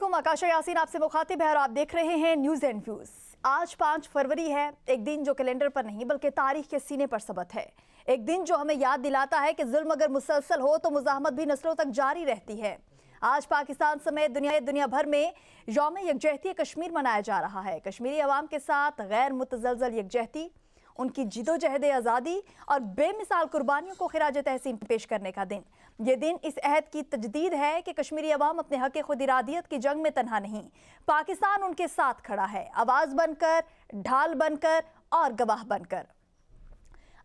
वालेकुम, आकाशा यासीन आपसे मुखातिब है और आप देख रहे हैं न्यूज़ एंड व्यूज़। आज 5 फरवरी है, एक दिन जो कैलेंडर पर नहीं बल्कि तारीख के सीने पर सबत है। एक दिन जो हमें याद दिलाता है कि जुल्म अगर मुसलसल हो तो मुज़ाहमत भी नस्लों तक जारी रहती है। आज पाकिस्तान समेत दुनिया भर में यौम यकजहती कश्मीर मनाया जा रहा है। कश्मीरी अवाम के साथ गैर मुतज़लज़ल यकजहती, उनकी जिदोजहद आज़ादी और बेमिसाल कुर्बानियों को खिराज तहसीन पेश करने का दिन। ये दिन इस अहद की तजदीद है कि कश्मीरी अवाम अपने हक खुद इरादियत की जंग में तन्हा नहीं, पाकिस्तान उनके साथ खड़ा है, आवाज़ बनकर, ढाल बनकर और गवाह बनकर।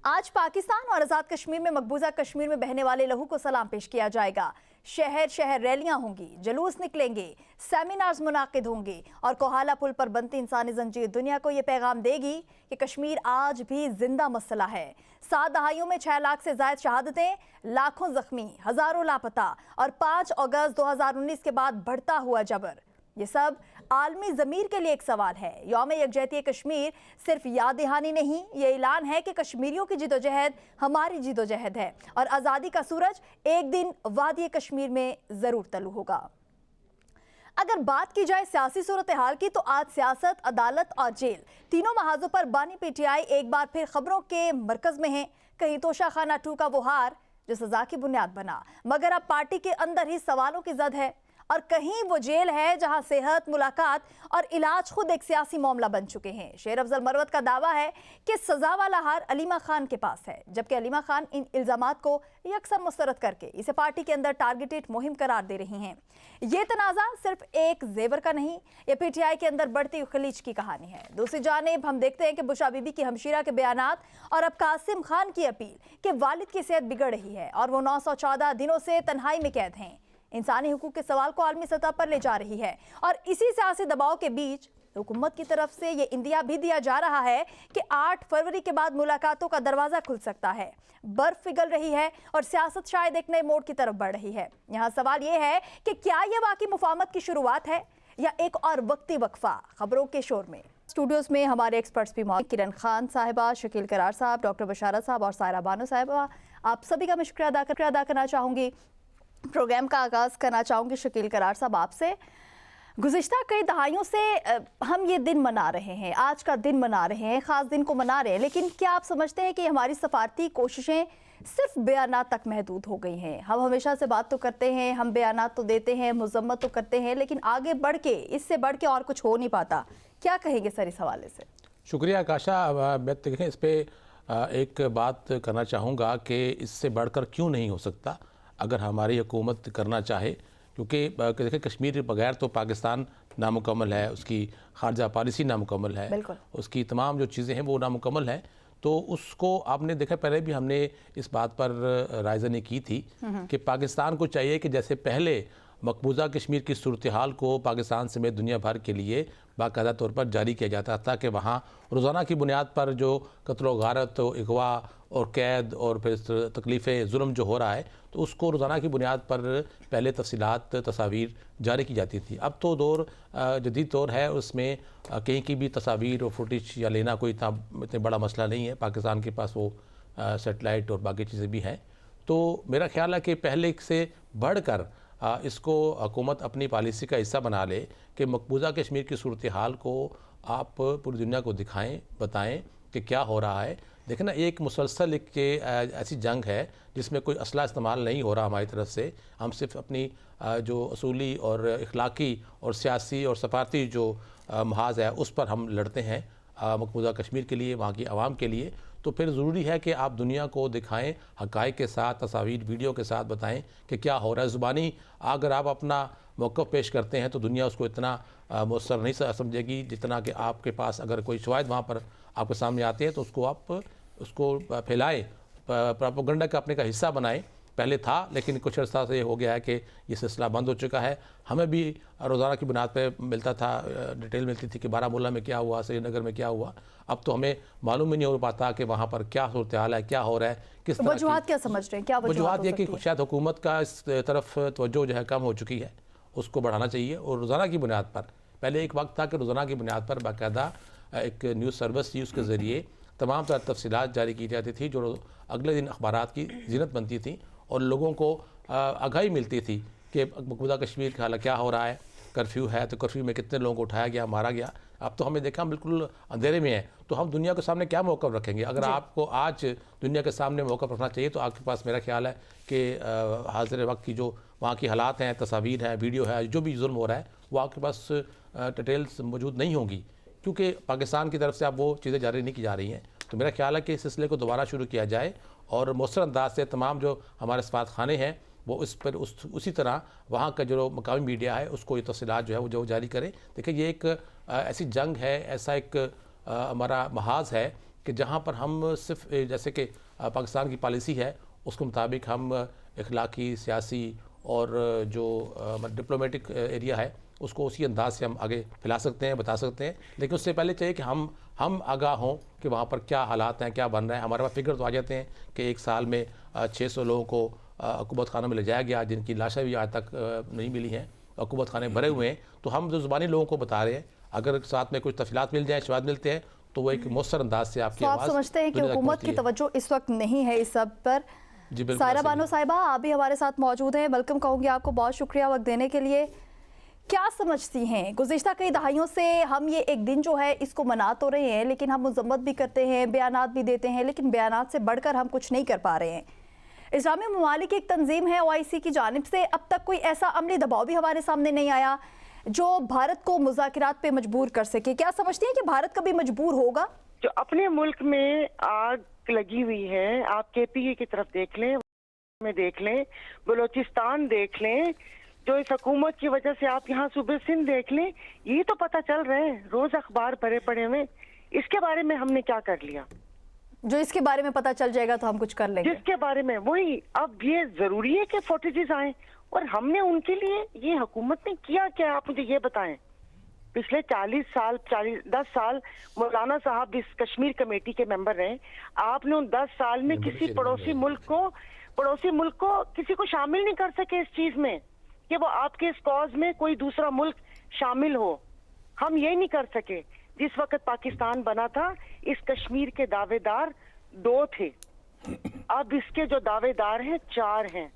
आज पाकिस्तान और आज़ाद कश्मीर में मकबूजा कश्मीर में बहने वाले लहू को सलाम पेश किया जाएगा। शहर शहर रैलियां होंगी, जुलूस निकलेंगे, सेमिनार्स मुनाकिद होंगे और कोहाला पुल पर बनती इंसानी जंजीर दुनिया को ये पैगाम देगी कि कश्मीर आज भी जिंदा मसला है। 7 दहाइयों में 6 लाख से ज्यादा शहादतें, लाखों जख्मी, हजारों लापता और 5 अगस्त 2019 के बाद बढ़ता हुआ जबर, ये सब आलमी ज़मीर के लिए एक सवाल है। यौम यकजहती कश्मीर सिर्फ याद दहानी नहीं, ये ऐलान है कि कश्मीरियों की जिदोजहद हमारी जिदोजहद है और आज़ादी का सूरज एक दिन वादी कश्मीर में ज़रूर तलू होगा। अगर बात की जाए सियासी सूरत हाल की तो आज सियासत, अदालत और जेल तीनों महाजों पर बानी पीटीआई एक बार फिर खबरों के मरकज में है। कहीं तोशाखाना 2 का वो हार जो सजा की बुनियाद बना, मगर अब पार्टी के अंदर ही सवालों की जद है, और कहीं वो जेल है जहां सेहत, मुलाकात और इलाज खुद एक सियासी मामला बन चुके हैं। शेर अफजल मरवत का दावा है कि सजा वाला हार अलीमा खान के पास है, जबकि अलीमा खान इन इल्जामात को यकसर मुस्तरद करके इसे पार्टी के अंदर टारगेटेड मुहिम करार दे रही हैं। ये तनाज़ा सिर्फ एक जेवर का नहीं, ये पीटीआई के अंदर बढ़ती हुई खलीज की कहानी है। दूसरी जानिब हम देखते हैं कि बुशरा बीबी की हमशीरा के बयानात और अब कासिम खान की अपील कि वालिद की सेहत बिगड़ रही है और वो 914 दिनों से तन्हाई में कैद हैं, इंसानी हुकूक के सवाल को आलमी सतह पर ले जा रही है। और इसी सियासी दबाव के बीच हुकूमत की तरफ से ये इंदिया भी दिया जा रहा है कि 8 फरवरी के बाद मुलाकातों का दरवाजा खुल सकता है। बर्फ पिघल रही है और सियासत शायद एक नए मोड़ की तरफ बढ़ रही है। यहाँ सवाल ये है कि क्या ये वाकई मुफाहमत की शुरुआत है या एक और वक्ती वक्फा। खबरों के शोर में स्टूडियोज में हमारे एक्सपर्ट्स भी मौजूद, किरण खान साहिबा, शकील करार साहब, डॉक्टर बशारत साहब और सायरा बानो साहिबा। आप सभी का मैं शुक्रिया अदा करना चाहूँगी। प्रोग्राम का आगाज़ करना चाहूँगी शकील करार साहब आपसे। गुज़िश्ता कई दहाइयों से हम ये दिन मना रहे हैं, आज का दिन मना रहे हैं, ख़ास दिन को मना रहे हैं, लेकिन क्या आप समझते हैं कि हमारी सफारती कोशिशें सिर्फ बयानात तक महदूद हो गई हैं? हम हमेशा से बात तो करते हैं, हम बयानात तो देते हैं, मुज़म्मत तो करते हैं, लेकिन आगे बढ़ के, इससे बढ़ के और कुछ हो नहीं पाता। क्या कहेंगे सर इस हवाले से? शुक्रिया आकाशा। मैं देखें इस पर एक बात करना चाहूँगा कि इससे बढ़कर क्यों नहीं हो सकता अगर हमारी हुकूमत करना चाहे, क्योंकि देखिए कश्मीर के बगैर तो पाकिस्तान नामुकम्मल है, उसकी खारजा पॉलिसी नामुकम्मल है, उसकी तमाम जो चीज़ें हैं वो नामुकम्मल हैं। तो उसको आपने देखा, पहले भी हमने इस बात पर रायज़नी की थी कि पाकिस्तान को चाहिए कि जैसे पहले मकबूजा कश्मीर की सूरत हाल को पाकिस्तान समेत दुनिया भर के लिए बाकायदा तौर पर जारी किया जाता था कि वहाँ रोज़ाना की बुनियाद पर जो कत्ल व गारत, अगवा और कैद और फिर तकलीफ़ें, जुल्म जो हो रहा है, तो उसको रोज़ाना की बुनियाद पर पहले तफसीलात, तस्वीर जारी की जाती थी। अब तो दौर जदीद दौर है, उसमें कहीं की भी तस्वीर और फुटेज या लेना कोई इतना बड़ा मसला नहीं है। पाकिस्तान के पास वो सेटेलाइट और बाकी चीज़ें भी हैं। तो मेरा ख्याल है कि पहले से बढ़कर इसको हुकूमत अपनी पॉलिसी का हिस्सा बना ले कि मकबूजा कश्मीर की सूरत हाल को आप पूरी दुनिया को दिखाएं, बताएं कि क्या हो रहा है। देखना, एक मुसलसल एक ऐसी जंग है जिसमें कोई असला इस्तेमाल नहीं हो रहा हमारी तरफ से। हम सिर्फ अपनी जो असूली और इखलाकी और सियासी और सफारती जो महाज है उस पर हम लड़ते हैं मकबूजा कश्मीर के लिए, वहाँ की आवाम के लिए। तो फिर ज़रूरी है कि आप दुनिया को दिखाएं, हक़ाइक़ के साथ, तस्वीर, वीडियो के साथ बताएं कि क्या हो रहा है। ज़ुबानी अगर आप अपना मौक़िफ़ पेश करते हैं तो दुनिया उसको इतना मुअस्सर नहीं समझेगी जितना कि आपके पास अगर कोई शवाहिद वहाँ पर आपके सामने आते हैं तो उसको आप उसको फैलाएँ, प्रोपेगेंडा का अपने का हिस्सा बनाएं। पहले था, लेकिन कुछ अर्सा से हो गया है कि ये सिलसिला बंद हो चुका है। हमें भी रोज़ाना की बुनियाद पे मिलता था, डिटेल मिलती थी कि बारामूला में क्या हुआ, श्रीनगर में क्या हुआ। अब तो हमें मालूम ही नहीं हो पाता कि वहाँ पर क्या सूरत हाल है, क्या हो रहा है, किस तरह। वजूहात क्या समझ रहे हैं? क्या वजूहात ये कि शायद हुकूमत का इस तरफ तवज्जो जो है कम हो चुकी है, उसको बढ़ाना चाहिए। और रोज़ाना की बुनियाद पर, पहले एक वक्त था कि रोज़ाना की बुनियाद पर बाकायदा एक न्यूज़ सर्विस थी, उसके ज़रिए तमाम तरह तफसीलात जारी की जाती थी जो अगले दिन अखबारात की ज़ीनत बनती थी और लोगों को आगाही मिलती थी कि मकबूजा कश्मीर का हाल क्या हो रहा है। कर्फ्यू है तो कर्फ्यू में कितने लोगों को उठाया गया, मारा गया। अब तो हमें देखा हम बिल्कुल अंधेरे में हैं, तो हम दुनिया के सामने क्या मौक़िफ़ रखेंगे? अगर आपको आज दुनिया के सामने मौक़िफ़ रखना चाहिए तो आपके पास मेरा ख्याल है कि हाज़िर वक्त की जो वहाँ की हालात हैं, तस्वीर है, वीडियो है, जो भी जुल्म हो रहा है वो आपके पास डिटेल्स मौजूद नहीं होंगी, क्योंकि पाकिस्तान की तरफ से अब वो चीज़ें जारी नहीं की जा रही हैं। तो मेरा ख्याल है कि इस सिलसिले को दोबारा शुरू किया जाए और मौसर अंदाज से तमाम जो हमारे सफारत खाने हैं वो इस पर उसी तरह वहाँ का जो मकामी मीडिया है उसको ये तफसीलात जो है वो जो जारी करें। देखिए ये एक ऐसी जंग है, ऐसा एक हमारा महाज है कि जहाँ पर हम सिर्फ जैसे कि पाकिस्तान की पॉलिसी है उसके मुताबिक हम इखलाकी, सियासी और जो डिप्लोमेटिक एरिया है उसको उसी अंदाज से हम आगे फैला सकते हैं, बता सकते हैं। लेकिन उससे पहले चाहिए कि हम आगाह हों कि वहाँ पर क्या हालात हैं, क्या बन रहा है। हमारे पास फिगर तो आ जाते हैं कि एक साल में 600 लोगों को हुकूमत खानों में ले जाया गया, जिनकी लाशें भी आज तक नहीं मिली हैं, हुकूमत खाने भरे हुए हैं। तो हम जो ज़ुबानी लोगों को बता रहे हैं, अगर साथ में कुछ तफसीलात मिल जाए, शवाहिद मिलते हैं, तो वो एक मौसर अंदाज से आपकी आवाज़। आप समझते हैं कि हुकूमत की तवज्जो इस वक्त नहीं है इस सब पर? जी बिल्कुल। सायरा बानो साहिबा, आप भी हमारे साथ मौजूद हैं, वेलकम कहूँगी आपको, बहुत शुक्रिया वक्त देने के लिए। क्या समझती हैं, गुज़िश्ता कई दहाइयों से हम ये एक दिन जो है इसको मना तो रहे हैं, लेकिन हम मजम्मत भी करते हैं, बयानात भी देते हैं, लेकिन बयानात से बढ़कर हम कुछ नहीं कर पा रहे हैं। इस्लामी ममालिक की एक तंजीम है OIC की जानिब से, अब तक कोई ऐसा अमली दबाव भी हमारे सामने नहीं आया जो भारत को मुज़ाकिरात पे मजबूर कर सके। क्या समझती हैं कि भारत कभी मजबूर होगा? जो अपने मुल्क में आग लगी हुई है, आप KPA की तरफ देख लें, में देख लें, बलोचिस्तान देख लें, जो इस हुकूमत की वजह से आप यहाँ सूबे सिंध देख लें, ये तो पता चल रहा है, रोज अखबार भरे पड़े हुए। इसके बारे में हमने क्या कर लिया? जो इसके बारे में पता चल जाएगा तो हम कुछ कर लेंगे। जिसके बारे में वही, अब ये जरूरी है कि फुटेजेस आए, और हमने उनके लिए, ये हुकूमत ने किया क्या, आप मुझे ये बताएं। पिछले 10 साल मौलाना साहब इस कश्मीर कमेटी के मेंबर रहे। आपने उन 10 साल में किसी पड़ोसी मुल्क को किसी को शामिल नहीं कर सके इस चीज में कि वो आपके इस कॉज में कोई दूसरा मुल्क शामिल हो। हम ये नहीं कर सके। जिस वक्त पाकिस्तान बना था, इस कश्मीर के दावेदार 2 थे, अब इसके जो दावेदार हैं 4 हैं।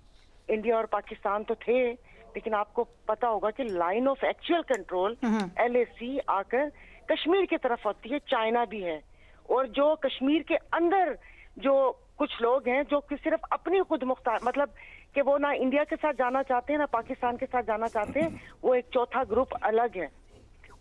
इंडिया और पाकिस्तान तो थे, लेकिन आपको पता होगा कि line of actual control LAC आकर कश्मीर की तरफ होती है, चाइना भी है। और जो कश्मीर के अंदर जो कुछ लोग हैं जो कि सिर्फ अपनी खुद मुख्तार, मतलब कि वो ना इंडिया के साथ जाना चाहते हैं ना पाकिस्तान के साथ जाना चाहते हैं, वो एक चौथा ग्रुप अलग है।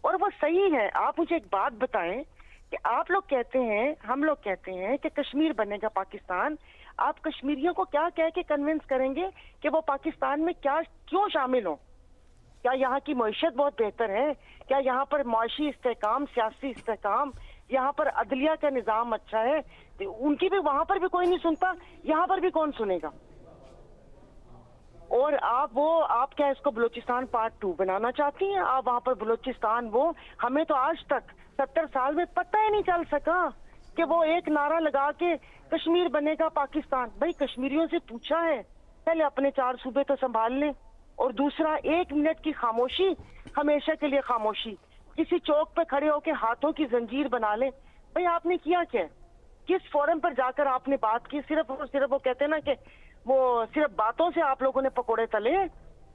और वो सही है। आप मुझे एक बात बताएं कि आप लोग कहते हैं, हम लोग कहते हैं कि कश्मीर बनेगा पाकिस्तान, आप कश्मीरियों को क्या कह के कन्विंस करेंगे कि वो पाकिस्तान में क्यों शामिल हो? क्या यहाँ की मईशत बहुत बेहतर है? क्या यहाँ पर माशी इस्तेहकाम, सियासी इस्तेहकाम, यहाँ पर अदलिया का निज़ाम अच्छा है? उनकी भी वहां पर भी कोई नहीं सुनता, यहाँ पर भी कौन सुनेगा? और आप क्या इसको बलूचिस्तान पार्ट 2 बनाना चाहती हैं? आप वहां पर बलूचिस्तान, वो हमें तो आज तक 70 साल में पता ही नहीं चल सका कि वो एक नारा लगा के कश्मीर बनेगा पाकिस्तान। भाई कश्मीरियों से पूछा है, पहले अपने 4 सूबे तो संभाल लें। और दूसरा, 1 मिनट की खामोशी हमेशा के लिए खामोशी। किसी चौक पे खड़े होके हाथों की जंजीर बना लें। भाई आपने किया क्या? किस फोरम पर जाकर आपने बात की? सिर्फ वो कहते हैं ना कि वो सिर्फ बातों से आप लोगों ने पकोड़े तले,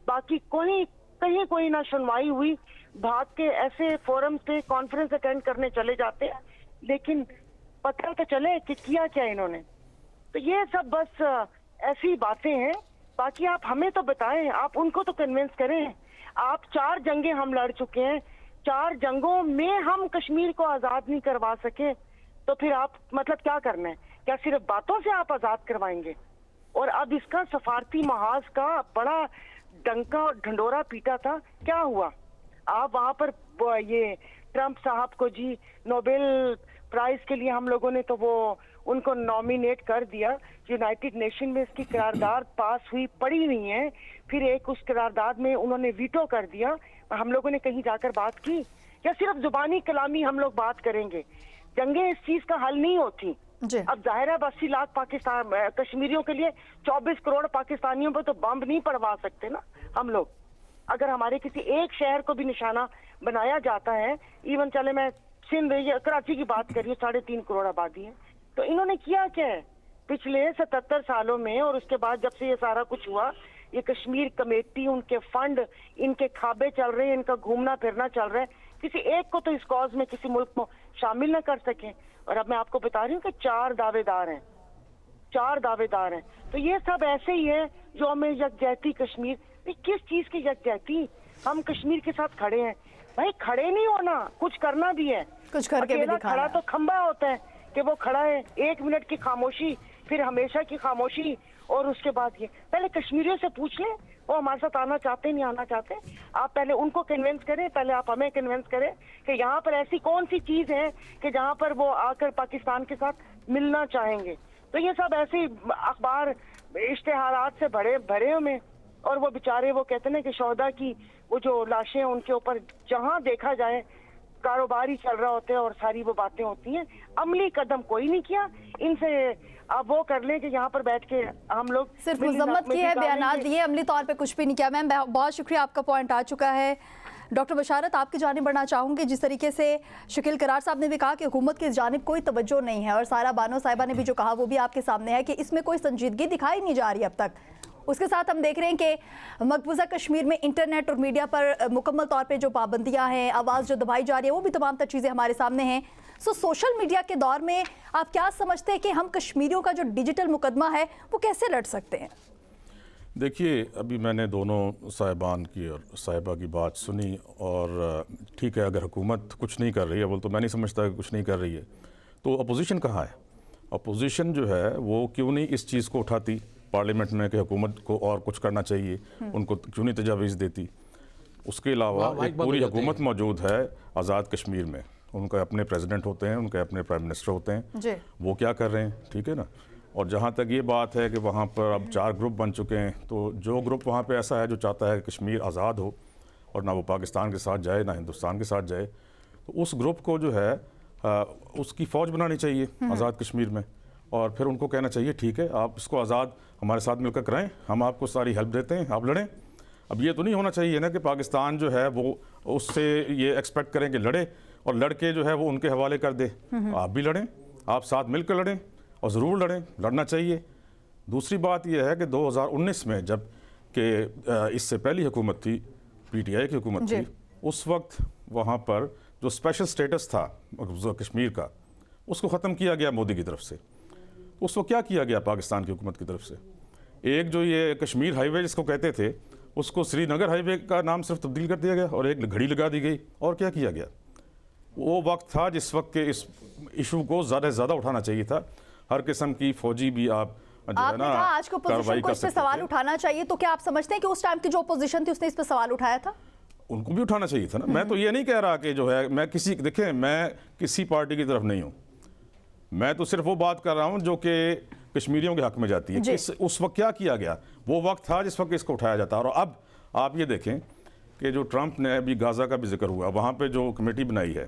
बाकी कहीं कोई ना सुनवाई हुई। भाग के ऐसे फोरम पे कॉन्फ्रेंस अटेंड करने चले जाते हैं, लेकिन पता तो चले कि किया क्या इन्होंने। तो ये सब बस ऐसी बातें हैं। बाकी आप हमें तो बताएं, आप उनको तो कन्विंस करें। आप 4 जंगें हम लड़ चुके हैं, 4 जंगों में हम कश्मीर को आजाद नहीं करवा सके, तो फिर आप मतलब क्या करना है? क्या सिर्फ बातों से आप आजाद करवाएंगे? और अब इसका सफारती महाज का बड़ा डंका और ढंडोरा पीटा था, क्या हुआ? आप वहां पर ये ट्रंप साहब को जी नोबेल प्राइज के लिए हम लोगों ने तो वो उनको नॉमिनेट कर दिया। यूनाइटेड नेशन में इसकी करारदाद पास हुई, पड़ी हुई है, फिर एक उस करारदाद में उन्होंने वीटो कर दिया। हम लोगों ने कहीं जाकर बात की? या सिर्फ जुबानी कलामी हम लोग बात करेंगे? जंगें इस चीज का हल नहीं होती। अब जाहिर है 80 लाख पाकिस्तान कश्मीरियों के लिए 24 करोड़ पाकिस्तानियों पर तो बम नहीं पड़वा सकते ना हम लोग। अगर हमारे किसी एक शहर को भी निशाना बनाया जाता है, इवन चले मैं सिंध या कराची की बात करिए, 3.5 करोड़ आबादी है, तो इन्होंने किया क्या है पिछले 77 सालों में? और उसके बाद जब से ये सारा कुछ हुआ, ये कश्मीर कमेटी, उनके फंड, इनके खाबे चल रहे हैं, इनका घूमना फिरना चल रहा है, किसी एक को तो इस कॉज में किसी मुल्क को शामिल न कर सके। और अब मैं आपको बता रही हूँ कि 4 दावेदार हैं, 4 दावेदार हैं। तो ये सब ऐसे ही है जो हमें यकजहती कश्मीर, किस चीज की यकजहती? हम कश्मीर के साथ खड़े हैं भाई, खड़े नहीं होना, कुछ करना भी है, कुछ करके भी अकेला दिखाना खड़ा है। तो खंबा होता है कि वो खड़ा है, 1 मिनट की खामोशी, फिर हमेशा की खामोशी, और उसके बाद ये। पहले कश्मीरियों से पूछ लें वो हमारे साथ आना चाहते नहीं आना चाहते। आप पहले उनको कन्विंस करें, पहले आप हमें कन्विंस करें कि यहाँ पर ऐसी कौन सी चीज है कि जहाँ पर वो आकर पाकिस्तान के साथ मिलना चाहेंगे। तो ये सब ऐसे अखबार इश्तेहारात से भरे हमें, और वो बेचारे वो कहते हैं कि शोहदा की वो जो लाशें हैं उनके ऊपर जहाँ देखा जाए कारोबार ही चल रहा होता है और सारी वो बातें होती हैं, अमली कदम कोई नहीं किया। इनसे आप वो कर लें कि यहाँ पर बैठ के हम लोग सिर्फ मजम्मत की है, बयानात दिए, अमली तौर पे कुछ भी नहीं किया। मैम बहुत शुक्रिया, आपका पॉइंट आ चुका है। डॉक्टर बशारत, आपकी जानिब बढ़ना चाहूँगी। जिस तरीके से शकील करार साहब ने भी कहा कि हुकूमत की जानिब कोई तवज्जो नहीं है, और सारा बानो साहिबा ने भी जो कहा वो भी आपके सामने है कि इसमें कोई संजीदगी दिखाई नहीं जा रही अब तक। उसके साथ हम देख रहे हैं कि मकबूजा कश्मीर में इंटरनेट और मीडिया पर मुकम्मल तौर पे जो पाबंदियां हैं, आवाज़ जो दबाई जा रही है, वो भी तमाम तर चीज़ें हमारे सामने हैं। सोशल मीडिया के दौर में आप क्या समझते हैं कि हम कश्मीरियों का जो डिजिटल मुकदमा है वो कैसे लड़ सकते हैं? देखिए, अभी मैंने दोनों साहिबान की और साहिबा की बात सुनी, और ठीक है, अगर हुकूमत कुछ नहीं कर रही है, बोल तो मैं नहीं समझता कि कुछ नहीं कर रही है, तो अपोजिशन कहाँ है? अपोजिशन जो है वो क्यों नहीं इस चीज़ को उठाती पार्लियामेंट में कि हुकूमत को और कुछ करना चाहिए, उनको क्यों नहीं तजावीज़ देती? उसके अलावा एक पूरी हुकूमत मौजूद है आज़ाद कश्मीर में, उनके अपने प्रेसिडेंट होते हैं, उनके अपने प्राइम मिनिस्टर होते हैं, वो क्या कर रहे हैं? ठीक है ना। और जहाँ तक ये बात है कि वहाँ पर अब 4 ग्रुप बन चुके हैं, तो जो ग्रुप वहाँ पे ऐसा है जो चाहता है कि कश्मीर आज़ाद हो और ना वो पाकिस्तान के साथ जाए ना हिंदुस्तान के साथ जाए, तो उस ग्रुप को जो है उसकी फ़ौज बनानी चाहिए आज़ाद कश्मीर में, और फिर उनको कहना चाहिए ठीक है, आप इसको आज़ाद हमारे साथ मिलकर कराएं, हम आपको सारी हेल्प देते हैं, आप लड़ें। अब ये तो नहीं होना चाहिए ना कि पाकिस्तान जो है वो उससे ये एक्सपेक्ट करें कि लड़े, और लड़के जो है वो उनके हवाले कर दे। आप भी लड़ें, आप साथ मिलकर लड़ें, और ज़रूर लड़ें, लड़ना चाहिए। दूसरी बात यह है कि 2019 में जब कि इससे पहली हुकूमत थी, PTI की हुकूमत थी, उस वक्त वहाँ पर जो स्पेशल स्टेटस था कश्मीर का, उसको ख़त्म किया गया मोदी की तरफ से। उस वक्त क्या किया गया पाकिस्तान की हुकूमत की तरफ से? एक जो ये कश्मीर हाईवे जिसको कहते थे, उसको श्रीनगर हाईवे का नाम सिर्फ तब्दील कर दिया गया और एक घड़ी लगा दी गई। और क्या किया गया? वो वक्त था जिस वक्त के इस इशू को ज़्यादा से ज़्यादा उठाना चाहिए था। हर किस्म की फौजी भी आप जो है ना आज को पोजीशन को इस पे सवाल उठाना चाहिए, तो क्या आप समझते हैं कि उस टाइम की जो अपोजिशन थी उसने इस पे सवाल उठाया था? उनको भी उठाना चाहिए था ना। मैं तो ये नहीं कह रहा कि जो है मैं किसी, देखें, मैं किसी पार्टी की तरफ नहीं हूँ, मैं तो सिर्फ वो बात कर रहा हूँ जो कि कश्मीरियों के हक में जाती है। उस वक्त क्या किया गया? वो वक्त था जिस वक्त इसको उठाया जाता। और अब आप ये देखें कि जो ट्रंप ने अभी गाज़ा का भी जिक्र हुआ, वहाँ पे जो कमेटी बनाई है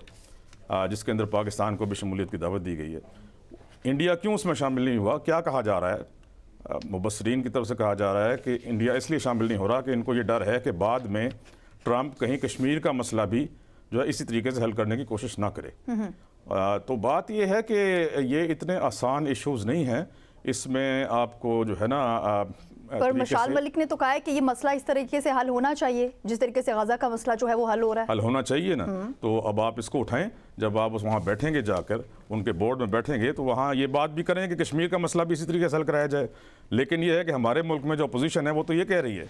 जिसके अंदर पाकिस्तान को भी शमूलियत की दावत दी गई है, इंडिया क्यों उसमें शामिल नहीं हुआ? क्या कहा जा रहा है? मुबस्सरीन की तरफ से कहा जा रहा है कि इंडिया इसलिए शामिल नहीं हो रहा कि इनको ये डर है कि बाद में ट्रंप कहीं कश्मीर का मसला भी जो है इसी तरीके से हल करने की कोशिश ना करे। तो बात ये है कि ये इतने आसान इश्यूज़ नहीं हैं, इसमें आपको जो है ना पर मशाल मलिक ने तो कहा है कि ये मसला इस तरीके से हल होना चाहिए जिस तरीके से गाज़ा का मसला जो है वो हल हो रहा है। हल होना चाहिए ना। तो अब आप इसको उठाएं, जब आप वहाँ बैठेंगे जाकर उनके बोर्ड में बैठेंगे तो वहाँ ये बात भी करें कि कश्मीर का मसला भी इसी तरीके से हल कराया जाए। लेकिन ये है कि हमारे मुल्क में जो अपोजिशन है वो तो ये कह रही है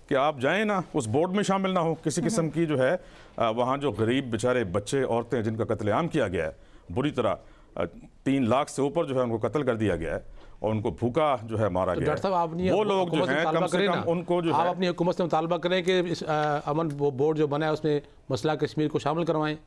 कि आप जाएँ ना, उस बोर्ड में शामिल ना हो किसी किस्म की जो है वहाँ जो गरीब बेचारे बच्चे औरतें जिनका कत्लेआम किया गया है बुरी तरह, 3 लाख से ऊपर जो है उनको कत्ल कर दिया गया है और उनको भूखा जो है मारा गया है। वो लोग जो हैं कम से कम उनको जो आप अपनी हुकूमत से मुतालबा करें कि इस अमन बोर्ड जो बना है उसमें मसला कश्मीर को शामिल करवाएं।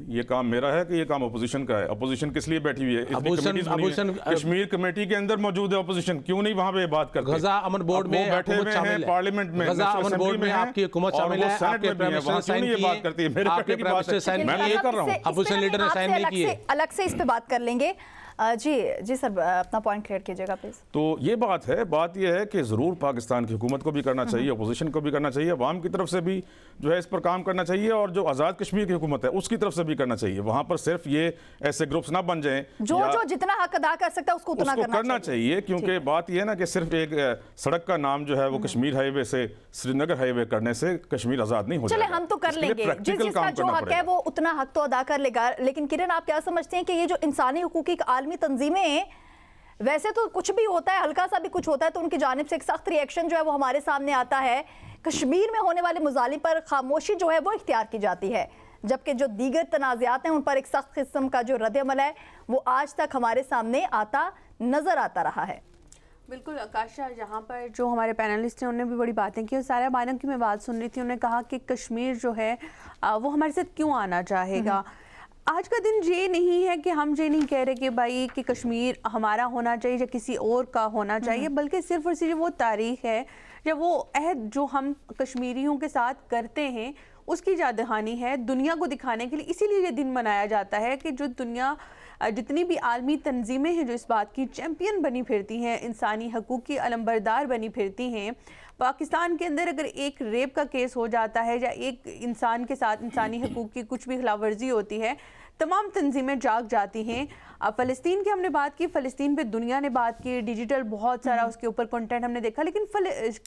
ये काम मेरा है कि ये काम अपोजिशन का है? अपोजिशन किस लिए बैठी हुई है? अपोजिशन कश्मीर कमेटी के अंदर मौजूद है अपोजिशन, क्यों नहीं वहां पे बात करते? गजा अमन बोर्ड में बैठे हुए हैं पार्लियामेंट में, गजा अमन बोर्ड में आपकी हुकूमत शामिल है, आपके प्राइम मिनिस्टर ने साइन किए, बात करती है मेरे आपके प्राइम मिनिस्टर साइन किए, मैं ये कर रहा हूं, अपोजिशन लीडर ने साइन नहीं किए। अलग से इस पे बात कर लेंगे। जी सर, अपना पॉइंट क्लियर कीजिएगा प्लीज। तो ये बात यह है कि ज़रूर पाकिस्तान की हुकूमत को भी करना चाहिए, अपोजिशन को भी करना चाहिए, अवाम की तरफ से भी जो है इस पर काम करना चाहिए, और जो आज़ाद कश्मीर की हुकूमत है उसकी तरफ से भी करना चाहिए। वहाँ पर सिर्फ ये ऐसे ग्रुप्स ना बन जाएं, जो जितना हक अदा कर सकता है उसको उतना करना चाहिए। क्योंकि बात यह है ना कि सिर्फ एक सड़क का नाम जो है वो कश्मीर हाईवे से श्रीनगर हाईवे करने से कश्मीर आज़ाद नहीं हो चले, जाएगा। हम तो कर लेंगे, जिसका जो हक है वो उतना हक तो अदा कर लेगा। लेकिन किरण, आप क्या समझते हैं कि ये जो इंसानी हुकूक की आलमी तंजीमें हैं, वैसे तो कुछ भी होता है, हल्का सा भी कुछ होता है तो उनकी जानिब से एक सख्त रिएक्शन जो है वो हमारे सामने आता है। कश्मीर में होने वाले मुजालिम पर खामोशी जो है वो इख्तियार की जाती है, जबकि जो दीगर तनाज़ात हैं उन पर एक सख्त किस्म का जो रद्द-ए-अमल है वो आज तक हमारे सामने नजर आता रहा है। बिल्कुल आकाशा, यहाँ पर जो हमारे पैनलिस्ट हैं उन्होंने भी बड़ी बातें की, और सारा बानों की मैं बात सुन रही थी। उन्होंने कहा कि कश्मीर जो है वो हमारे साथ क्यों आना चाहेगा। आज का दिन ये नहीं है कि हम ये नहीं कह रहे कि भाई कि कश्मीर हमारा होना चाहिए या किसी और का होना चाहिए, बल्कि सिर्फ और सिर्फ वो तारीख है या वो अहद जो हम कश्मीरियों के साथ करते हैं उसकी याददहानी है दुनिया को दिखाने के लिए। इसीलिए ये दिन मनाया जाता है कि जो दुनिया जितनी भी आलमी तंजीमें हैं जो इस बात की चैम्पियन बनी फिरती हैं, इंसानी हकूक़ की अलंबरदार बनी फिरती हैं, पाकिस्तान के अंदर अगर एक रेप का केस हो जाता है या एक इंसान के साथ इंसानी हकूक़ की कुछ भी खिलाफ वर्जी होती है, तमाम तंजीमें जाग जाती हैं। फ़लस्तीन की हमने बात की, फ़लस्तीन पे दुनिया ने बात की, डिजिटल बहुत सारा उसके ऊपर कंटेंट हमने देखा, लेकिन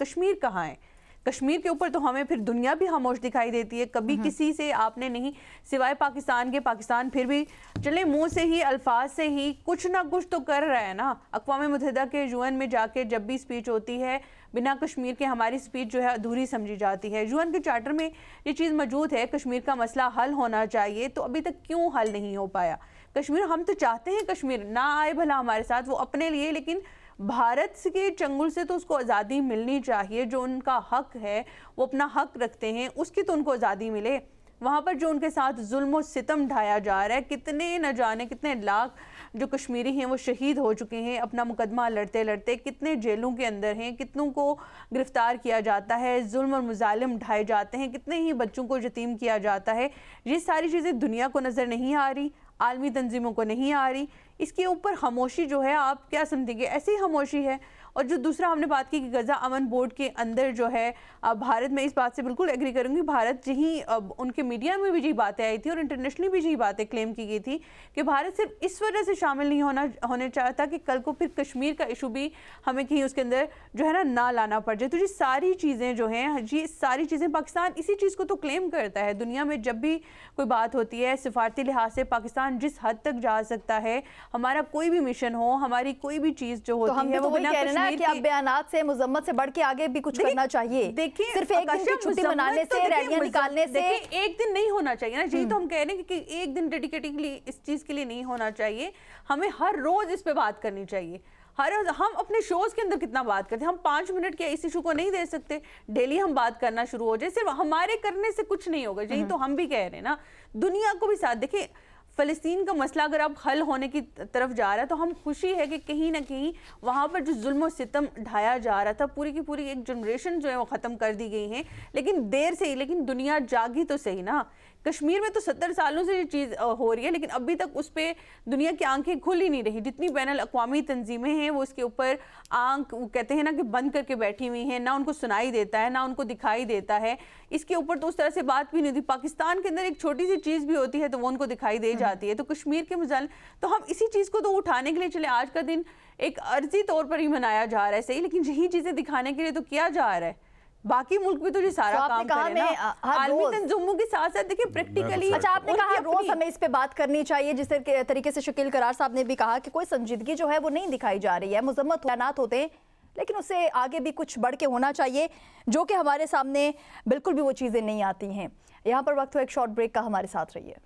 कश्मीर कहाँ है? कश्मीर के ऊपर तो हमें फिर दुनिया भी खामोश दिखाई देती है। कभी किसी से आपने नहीं, सिवाय पाकिस्तान के, पाकिस्तान फिर भी चले मुंह से ही, अल्फाज से ही कुछ ना कुछ तो कर रहा है ना। अक़वाम मुत्तहिदा के यूएन में जाके जब भी स्पीच होती है, बिना कश्मीर के हमारी स्पीच जो है अधूरी समझी जाती है। यूएन के चार्टर में ये चीज़ मौजूद है, कश्मीर का मसला हल होना चाहिए, तो अभी तक क्यों हल नहीं हो पाया? कश्मीर, हम तो चाहते हैं कश्मीर ना आए भला हमारे साथ, वो अपने लिए, लेकिन भारत के चंगुल से तो उसको आज़ादी मिलनी चाहिए। जो उनका हक है, वो अपना हक रखते हैं, उसकी तो उनको आज़ादी मिले। वहाँ पर जो उनके साथ जुल्म और सितम ढाया जा रहा है, कितने न जाने कितने लाख जो कश्मीरी हैं वो शहीद हो चुके हैं अपना मुकदमा लड़ते लड़ते, कितने जेलों के अंदर हैं, कितनों को गिरफ्तार किया जाता है, जुल्म और मुजालिम ढाए जाते हैं, कितने ही बच्चों को यतीम किया जाता है। ये सारी चीज़ें दुनिया को नज़र नहीं आ रही, आलमी तंजीमों को नहीं आ रही। इसके ऊपर खामोशी जो है, आप क्या समझेंगे? ऐसी खामोशी है। और जो दूसरा हमने बात की कि गज़ा अमन बोर्ड के अंदर जो है भारत में, इस बात से बिल्कुल एग्री करूंगी, भारत यही उनके मीडिया में भी यही बातें आई थी और इंटरनेशनली भी यही बातें क्लेम की गई थी कि भारत सिर्फ इस वजह से शामिल नहीं होने चाहता कि कल को फिर कश्मीर का इशू भी हमें कहीं उसके अंदर जो है ना लाना पड़ जाए। तो ये सारी चीज़ें जो हैं, ये सारी चीज़ें पाकिस्तान इसी चीज़ को तो क्लेम करता है दुनिया में। जब भी कोई बात होती है सिफारती लिहाज से पाकिस्तान जिस हद तक जा सकता है, हमारा कोई भी मिशन हो, हमारी कोई भी चीज़ जो होती है वो बिना कि अब बयानात से, मुज़म्मत से बढ़ के आगे भी कुछ करना चाहिए। देखिए, सिर्फ एक दिन की छुट्टी मनाने से, रैलियां निकालने से एक दिन नहीं होना चाहिए ना। यही तो हम कह रहे हैं कि एक दिन डेडिकेटेडली इस चीज के लिए नहीं होना चाहिए। हमें हर रोज इस पे बात करनी चाहिए। हर रोज हम अपने शोज के अंदर कितना बात करते हैं, हम 5 मिनट के इस इशू को नहीं दे सकते। डेली हम बात करना शुरू हो जाए, सिर्फ हमारे करने से कुछ नहीं होगा। यही तो हम भी कह रहे हैं ना, दुनिया को भी साथ। देखिए, फ़लस्तीन का मसला अगर अब हल होने की तरफ जा रहा है तो हम खुशी है कि कहीं ना कहीं वहाँ पर जो जुल्म और सितम ढाया जा रहा था, पूरी की पूरी एक जनरेशन जो है वो ख़त्म कर दी गई है, लेकिन देर से ही। लेकिन दुनिया जागी तो सही ना। कश्मीर में तो 70 सालों से ये चीज़ हो रही है, लेकिन अभी तक उस पर दुनिया की आंखें खुल ही नहीं रही। जितनी बैनुल अक़वामी तंजीमें हैं वो इसके ऊपर आंख, वो कहते हैं ना कि बंद करके बैठी हुई हैं, ना उनको सुनाई देता है ना उनको दिखाई देता है। इसके ऊपर तो उस तरह से बात भी नहीं होती। पाकिस्तान के अंदर एक छोटी सी चीज़ भी होती है तो वो उनको दिखाई दे जाती है। तो कश्मीर के मुजालिम, तो हम इसी चीज़ को तो उठाने के लिए चले। आज का दिन एक अर्जी तौर पर ही मनाया जा रहा है, सही, लेकिन यही चीज़ें दिखाने के लिए तो किया जा रहा है। बाकी मुल्क भी तो ये सारा काम करे ना, आलमी तंजीमों के साथ साथ। देखिए प्रैक्टिकली, अच्छा, आपने कहा रोज हमें इस पे बात करनी चाहिए, जिस तरीके से शकील करार साहब ने भी कहा कि कोई संजीदगी जो है वो नहीं दिखाई जा रही है। मुजम्मत बयानात होते हैं, लेकिन उससे आगे भी कुछ बढ़ के होना चाहिए, जो कि हमारे सामने बिल्कुल भी वो चीज़ें नहीं आती हैं। यहाँ पर वक्त हो एक शॉर्ट ब्रेक का, हमारे साथ रहिए।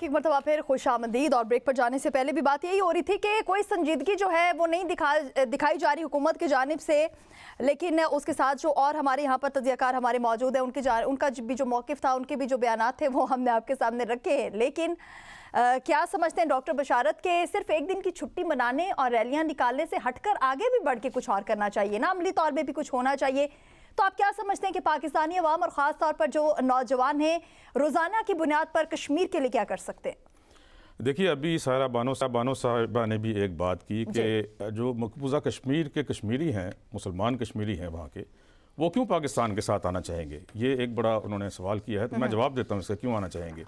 एक मरतबा फिर खुशामदीद। और ब्रेक पर जाने से पहले भी बात यही हो रही थी कि कोई संजीदगी जो है वो नहीं दिखाई जा रही हुकूमत की जानिब से, लेकिन उसके साथ जो और हमारे यहाँ पर तज्ज़ियाकार हमारे मौजूद हैं, उनका भी जो मौक़िफ़ था, उनके भी जो बयानात थे वो हमने आपके सामने रखे हैं। लेकिन क्या समझते हैं डॉक्टर बशारत के सिर्फ एक दिन की छुट्टी मनाने और रैलियाँ निकालने से हटकर आगे भी बढ़ के कुछ और करना चाहिए ना, अमली तौर पर भी कुछ होना चाहिए? तो आप क्या समझते हैं कि पाकिस्तानी अवाम और ख़ास तौर पर जो नौजवान हैं रोज़ाना की बुनियाद पर कश्मीर के लिए क्या कर सकते हैं? देखिए, अभी सारा बानो साहिबा ने भी एक बात की कि जो मकबूजा कश्मीर के कश्मीरी हैं, मुसलमान कश्मीरी हैं वहाँ के, वो क्यों पाकिस्तान के साथ आना चाहेंगे। ये एक बड़ा उन्होंने सवाल किया है, तो मैं जवाब देता हूँ इसका क्यों आना चाहेंगे।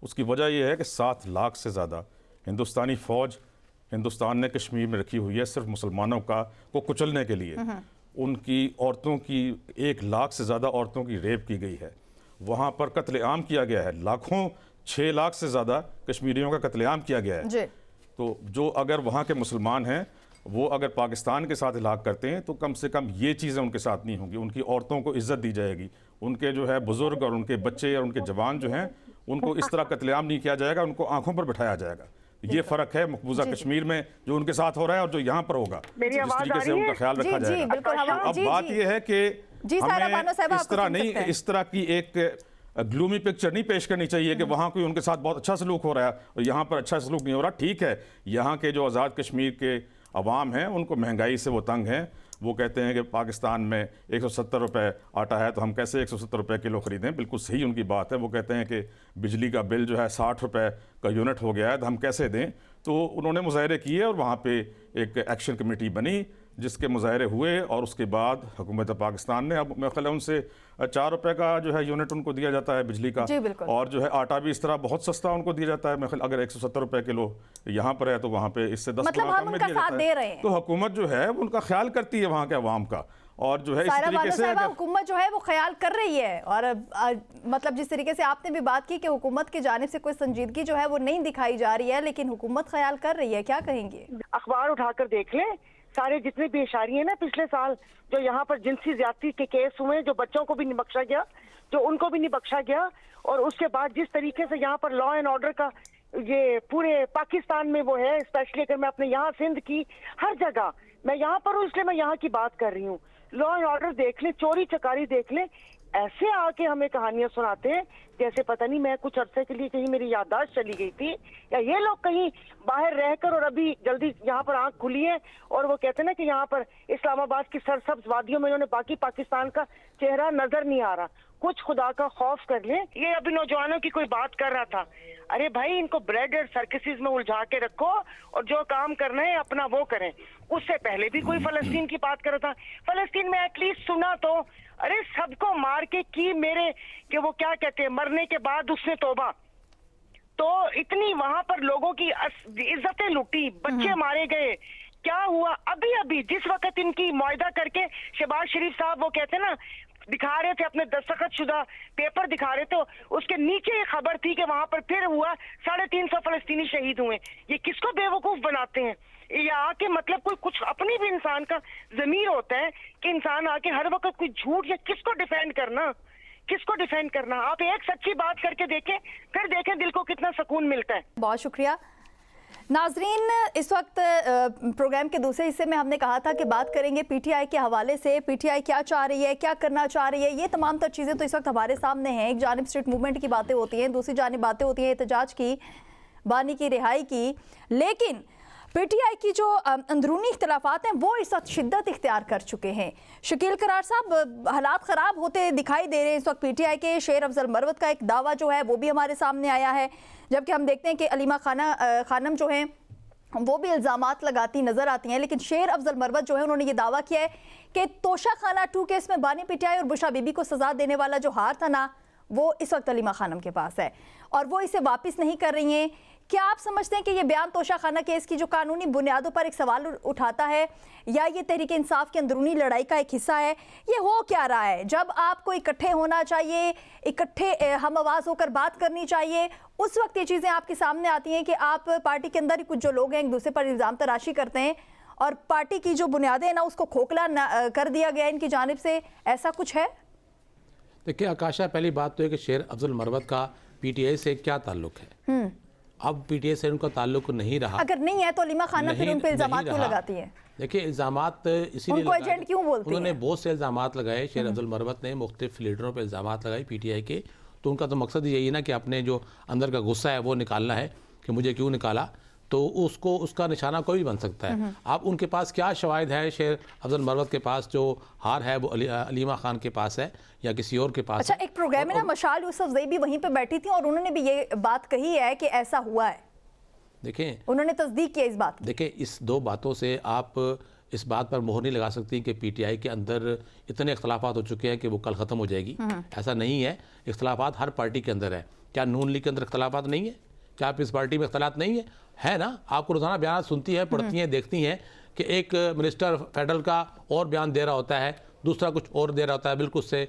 उसकी वजह यह है कि 7 लाख से ज़्यादा हिंदुस्तानी फ़ौज हिंदुस्तान ने कश्मीर में रखी हुई है सिर्फ मुसलमानों को कुचलने के लिए। उनकी औरतों की 1 लाख से ज़्यादा औरतों की रेप की गई है, वहाँ पर कत्लेआम किया गया है, लाखों 6 लाख से ज़्यादा कश्मीरियों का कत्लेआम किया गया है। तो जो अगर वहाँ के मुसलमान हैं वो अगर पाकिस्तान के साथ इलाक़ करते हैं तो कम से कम ये चीज़ें उनके साथ नहीं होंगी। उनकी औरतों को इज़्ज़त दी जाएगी, उनके जो है बुज़ुर्ग और उनके बच्चे और उनके जवान जो हैं उनको इस तरह कत्लेआम नहीं किया जाएगा, उनको आंखों पर बिठाया जाएगा। ये फ़र्क है मकबूजा कश्मीर में जो उनके साथ हो रहा है और जो यहाँ पर होगा, जिस तरीके से उनका ख्याल रखा जाएगा। अब बात यह है कि हमें इस तरह की एक ग्लूमी पिक्चर नहीं पेश करनी चाहिए कि वहाँ कोई उनके साथ बहुत अच्छा सलूक हो रहा है और यहाँ पर अच्छा सलूक नहीं हो रहा। ठीक है, यहाँ के जो आज़ाद कश्मीर के अवाम हैं उनको महंगाई से वो तंग हैं। वो कहते हैं कि पाकिस्तान में 170 रुपये आटा है तो हम कैसे 170 रुपये किलो ख़रीदें। बिल्कुल सही उनकी बात है। वो कहते हैं कि बिजली का बिल जो है 60 रुपये का यूनिट हो गया है तो हम कैसे दें। तो उन्होंने मुज़ाहरे किए और वहाँ पे एक एक्शन कमेटी बनी जिसके मुज़ाहरे हुए और उसके बाद हुकूमत पाकिस्तान ने, अब मेरे ख्याल है उनसे 4 रुपये का जो है यूनिट उनको दिया जाता है बिजली का, और जो है आटा भी इस तरह बहुत सस्ता उनको दिया जाता है। मेरे ख्याल अगर 170 रुपये किलो यहाँ पर है तो वहाँ पे इससे 10 मतलब हम उनका साथ दे रहे हैं। तो हुकूमत जो है वो उनका ख्याल करती है वहाँ के अवाम का, और जो है इस तरीके से हुकूमत जो है वो ख्याल कर रही है। और मतलब जिस तरीके से आपने भी बात की कि हुकूमत की जानिब से कोई संजीदगी जो है वो नहीं दिखाई जा रही है, लेकिन हुकूमत ख्याल कर रही है, क्या कहेंगे? अखबार उठाकर देख लें, सारे जितने भी इशारे हैं ना पिछले साल जो यहाँ पर जिनसी ज्यादती के केस हुए, जो बच्चों को भी नहीं बख्शा गया, जो उनको भी नहीं बख्शा गया, और उसके बाद जिस तरीके से यहाँ पर लॉ एंड ऑर्डर का ये पूरे पाकिस्तान में वो है, स्पेशली अगर मैं अपने यहाँ सिंध की हर जगह, मैं यहाँ पर हूँ इसलिए मैं यहाँ की बात कर रही हूँ, लॉ एंड ऑर्डर देख ले, चोरी चकारी देख ले, ऐसे आके हमें कहानियां सुनाते हैं जैसे पता नहीं मैं कुछ अरसे के लिए कहीं मेरी याददाश्त चली गई थी, या ये लोग कहीं बाहर रहकर और अभी जल्दी यहाँ पर आंख खुली है और वो कहते हैं ना कि यहाँ पर इस्लामाबाद की सरसब्ज वादियों में उन्होंने बाकी पाकिस्तान का चेहरा नजर नहीं आ रहा। कुछ खुदा का खौफ कर ले। ये अभी नौजवानों की कोई बात कर रहा था, अरे भाई इनको ब्रेड और सर्कसिस में उलझा के रखो और जो काम करना है अपना वो करें। उससे पहले भी कोई फलस्तीन की बात कर रहा था, फलस्तीन में एटलीस्ट सुना तो, अरे सबको मार के की मेरे कि वो क्या कहते हैं, मरने के बाद उसने तौबा, तो इतनी वहां पर लोगों की इज्जतें लुटी, बच्चे मारे गए, क्या हुआ अभी अभी जिस वक्त इनकी मुआहदा करके शहबाज शरीफ साहब वो कहते हैं ना दिखा रहे थे अपने दस्तखत शुदा पेपर दिखा रहे थे, उसके नीचे ये खबर थी कि वहां पर फिर हुआ 350 फलस्तीनी शहीद हुए। ये किसको बेवकूफ बनाते हैं? ये आके मतलब कोई कुछ अपनी भी इंसान का ज़मीर होता है कि इंसान आके हर वक्त कोई झूठ या किसको डिफेंड करना, किसको डिफेंड करना। आप एक सच्ची बात करके देखें, फिर देखें दिल को कितना सुकून मिलता है। बहुत शुक्रिया नाजरीन। इस वक्त प्रोग्राम के दूसरे हिस्से में हमने कहा था कि बात करेंगे पीटीआई के हवाले से, पीटीआई क्या चाह रही है, क्या करना चाह रही है, ये तमाम तर चीज़ें तो इस वक्त हमारे सामने हैं। एक जानिब स्ट्रीट मूवमेंट की बातें होती हैं, दूसरी जानिब बातें होती हैं एहतजाज की, बानी की रिहाई की, लेकिन पीटीआई की जो अंदरूनी इख्तलाफात हैं वो इस वक्त शिद्दत इख्तियार कर चुके हैं। शकील करार साहब, हालात ख़राब होते दिखाई दे रहे हैं इस वक्त पीटीआई के। शेर अफजल मरवत का एक दावा जो है वो भी हमारे सामने आया है, जबकि हम देखते हैं कि अलीमा खानम जो हैं वो भी इल्ज़ामात लगाती नज़र आती हैं, लेकिन शेर अफजल मरवत जो है उन्होंने ये दावा किया है कि तोशा खाना 2 केस में बानी पीटीआई और बुशरा बीबी को सज़ा देने वाला जो हार था ना वो इस वक्त अलीमा खानम के पास है और वो इसे वापस नहीं कर रही हैं। क्या आप समझते हैं कि ये बयान तोशा खाना केस की जो कानूनी बुनियादों पर एक सवाल उठाता है, या ये तहरीक इंसाफ की अंदरूनी लड़ाई का एक हिस्सा है? ये हो क्या रहा है? जब आपको इकट्ठे होना चाहिए, इकट्ठे हम आवाज़ होकर बात करनी चाहिए, उस वक्त ये चीज़ें आपके सामने आती हैं कि आप पार्टी के अंदर ही कुछ जो लोग हैं एक दूसरे पर इल्ज़ाम तराशी करते हैं और पार्टी की जो बुनियादें हैं ना उसको खोखला कर दिया गया इनकी जानिब से, ऐसा कुछ है? देखिए आकाशा, पहली बात तो है कि शेर अफजल मरवत का पीटीआई से क्या ताल्लुक है। अब पीटीआई से उनका ताल्लुक नहीं रहा। अगर नहीं है तो अलीमा खान फिर उन पे इल्जाम क्यों लगाती है? देखिए इल्जामात इसीलिए उनको एजेंट क्यों बोलती उन्होंने हैं? बहुत से इल्जामात लगाए, शेर अब्दुल मरवत ने मुख्तलिफ लीडरों पर इल्जामात लगाए पीटीआई के। तो उनका तो मकसद यही है ना कि अपने जो अंदर का गुस्सा है वो निकालना है कि मुझे क्यों निकाला, तो उसको उसका निशाना कोई भी बन सकता है। आप उनके पास क्या शवाहिद है? शेर अब्दुल मरवत के पास जो हार है वो अलीमा खान के पास है या किसी और के पास अच्छा, है। एक प्रोग्राम है ना, मशाल यूसुफजई भी वहीं पे बैठी थी और उन्होंने भी ये बात कही है कि ऐसा हुआ है। देखें, उन्होंने तस्दीक किया इस बात की। देखिए इस दो बातों से आप इस बात पर मोहर नहीं लगा सकती कि पीटीआई के अंदर इतने इख्तलाफात हो चुके हैं कि वो कल ख़त्म हो जाएगी। ऐसा नहीं है। इख्तलाफात हर पार्टी के अंदर है। क्या नून लीग के अंदर इख्तलाफात नहीं है? क्या आप इस पार्टी में इख्तलाफ नहीं है ना? आपको रोज़ाना बयान सुनती हैं, पढ़ती हैं, देखती हैं कि एक मिनिस्टर फेडरल का और बयान दे रहा होता है, दूसरा कुछ और दे रहा होता है, बिल्कुल उससे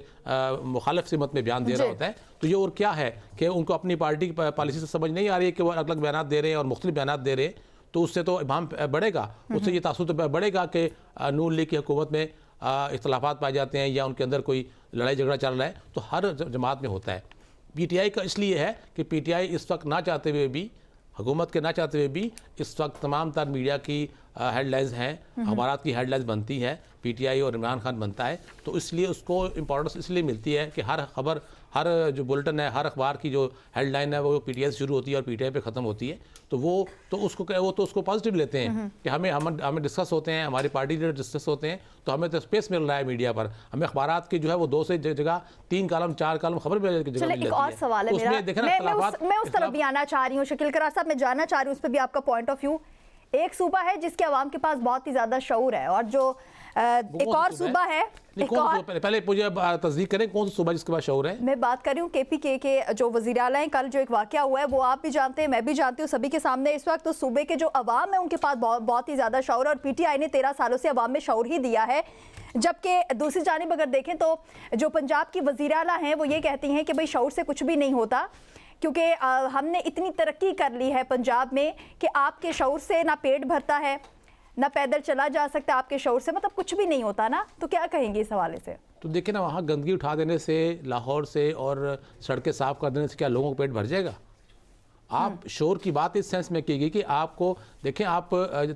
मुखालिफ सिमत में बयान दे रहा होता है। तो ये और क्या है कि उनको अपनी पार्टी की पॉलिसी से समझ नहीं आ रही है कि वो अलग अलग बयान दे रहे हैं और मुख्तलिफ बयान दे रहे हैं। तो उससे तो इबाम बढ़ेगा, उससे ये तासुर बढ़ेगा कि नून लीग की हुकूमत में इख्तलाफात पाए जाते हैं या उनके अंदर कोई लड़ाई झगड़ा चल रहा है। तो हर जमात में होता है। पीटीआई का इसलिए है कि पीटीआई इस वक्त ना चाहते हुए भी, हुकूमत के ना चाहते हुए भी, इस वक्त तमाम तर मीडिया की हेडलाइंस हैं, अखबारात की हेडलाइंस बनती है, पीटीआई और इमरान खान बनता है। तो इसलिए उसको इम्पोर्टेंस इसलिए मिलती है कि हर खबर, हर जो बुलेटिन है, हर अखबार की जो हेडलाइन है वो पीटीआई से शुरू होती है और पीटीआई पे ख़त्म होती है। तो वो तो उसको पॉजिटिव लेते हैं कि हमें डिस्कस होते हैं, हमारी पार्टी लीडर डिस्कस होते हैं, तो हमें तो स्पेस मिल रहा है मीडिया पर। हमें अखबारात की जो है वो 2 से जगह 3 कॉलम 4 कॉलम खबर मिल जाती है। एक और सवाल है मेरा, मैं उस तरफ भी आना चाह रही हूँ। शकील करार साहब, मैं जानना चाह रही हूँ उस पर भी आपका पॉइंट ऑफ व्यू। एक सूबा है जिसके अवाम के पास बहुत ही ज्यादा शऊर है और जो एक और सूबा है, पहले मुझे तस्दीक करें कौन सा सूबा जिसके पास शऊर है। मैं बात कर रही हूँ केपीके के जो वज़ीर आला हैं। कल जो एक वाकया हुआ है वो आप भी जानते हैं, मैं भी जानती हूँ, सभी के सामने इस वक्त। तो सूबे के जो अवाम है उनके पास बहुत ही ज्यादा शऊर है और पीटीआई ने 13 सालों से अवाम में शऊर ही दिया है। जबकि दूसरी जानिब अगर देखें तो जो पंजाब की वज़ीर आला हैं वो ये कहती हैं कि भाई शऊर से कुछ भी नहीं होता, क्योंकि हमने इतनी तरक्की कर ली है पंजाब में कि आपके शऊर से ना पेट भरता है, ना पैदल चला जा सकता आपके शऊर से, मतलब कुछ भी नहीं होता ना। तो क्या कहेंगे इस हवाले से? तो देखिए ना, वहाँ गंदगी उठा देने से, लाहौर से और सड़कें साफ़ कर देने से क्या लोगों का पेट भर जाएगा? आप शोर की बात इस सेंस में कीजिए कि आपको देखें, आप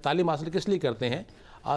तालीम हासिल किस लिए करते हैं?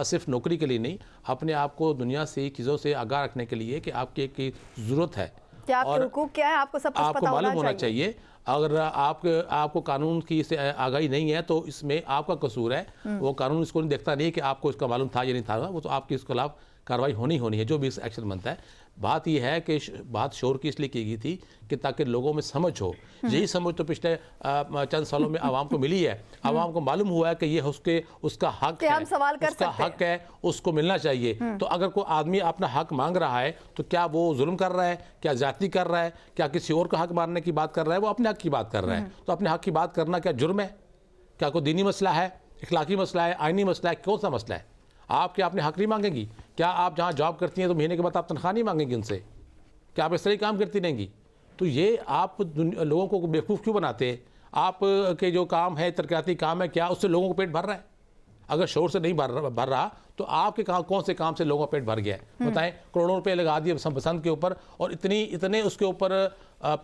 सिर्फ नौकरी के लिए नहीं, अपने आप को दुनिया से चीज़ों से आगाह रखने के लिए कि आपकी एक ज़रूरत है। क्या आपके हुकूक क्या है, आपको सब कुछ पता मालूम होना चाहिए। अगर आपको कानून की से आगाही नहीं है तो इसमें आपका कसूर है। वो कानून इसको नहीं देखता नहीं कि आपको इसका मालूम था या नहीं था, वो तो आपकी इसके खिलाफ कार्रवाई होनी है जो भी एक्शन बनता है। बात यह है कि बात शोर की इसलिए की गई थी कि ताकि लोगों में समझ हो। यही समझ तो पिछले चंद सालों में आवाम को मिली है। आवाम को मालूम हुआ है कि ये उसका हक है, उसका हक है, उसको मिलना चाहिए। तो अगर कोई आदमी अपना हक मांग रहा है तो क्या वो जुल्म कर रहा है, क्या ज्यादती कर रहा है, क्या किसी और का हक मारने की बात कर रहा है? वो अपने हक की बात कर रहा है। तो अपने हक की बात करना क्या जुर्म है? क्या कोई दीनी मसला है, इखलाकी मसला है, आइनी मसला है? कौन सा मसला है? आप क्या अपने हक नहीं मांगेंगी? क्या आप जहाँ जॉब करती हैं तो महीने के बाद आप तनख्वाह नहीं मांगेंगी उनसे? क्या आप इस तरह काम करती रहेंगी? तो ये आप लोगों को बेवकूफ़ क्यों बनाते हैं? आप के जो काम है, तरक्याती काम है, क्या उससे लोगों को पेट भर रहा है? अगर शोर से नहीं भर रहा तो आपके कौन से काम से लोगों का पेट भर गया है? बताएं। करोड़ों रुपए लगा दिए बसंत के ऊपर और इतने उसके ऊपर